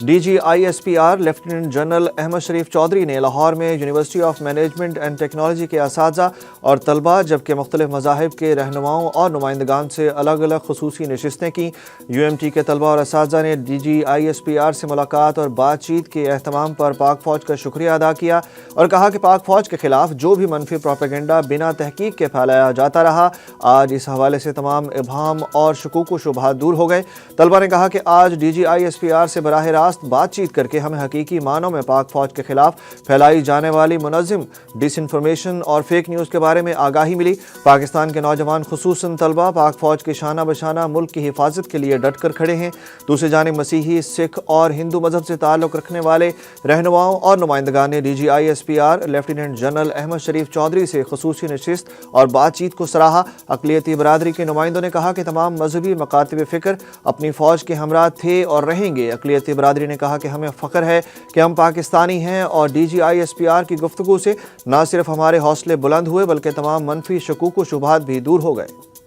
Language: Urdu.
D G I S P R lieutenant general Ahmed Sharif Chaudhry نے لاہور میں university of management and technology کے اساتذہ اور طلباء جبکہ مختلف مذاہب کے رہنماؤں اور نمائندگان سے الگ الگ خصوصی نشستیں کی۔ یو ایم ٹی کے طلباء اور اساتذہ نے D G I S P R سے ملاقات اور بات چیت کے اہتمام پر پاک فوج کا شکریہ ادا کیا اور کہا کہ پاک فوج کے خلاف جو بھی منفی پروپیگنڈا بنا تحقیق کے پھیلایا جاتا رہا، آج اس حوالے سے تمام ابہام اور شکوک و شبہات دور ہو گئے۔ طلباء نے کہا کہ آج D G I S P R سے براہ راست بات چیت کر کے ہمیں حقیقی معنوں میں پاک فوج کے خلاف پھیلائی جانے والی منظم ڈس انفارمیشن اور فیک نیوز کے بارے میں آگاہی ملی۔ پاکستان کے نوجوان خصوصاً طلباء پاک فوج کے شانہ بشانہ ملک کی حفاظت کے لیے ڈٹ کر کھڑے ہیں۔ دوسری جانب مسیحی، سکھ اور ہندو مذہب سے تعلق رکھنے والے رہنماؤں اور نمائندگان نے D G I S P R lieutenant general Ahmed Sharif Chaudhry سے خصوصی نشست اور بات چیت کو سراہا۔ اقلیتی برادری کے نمائندوں نے کہا کہ تمام مذہبی مکاتب فکر اپنی فوج کے ہمراہ تھے اور رہیں گے۔ اقلیتی برادری نے کہا کہ ہمیں فخر ہے کہ ہم پاکستانی ہیں اور D G I S P R کی گفتگو سے نہ صرف ہمارے حوصلے بلند ہوئے بلکہ تمام منفی شکوک و شبہات بھی دور ہو گئے۔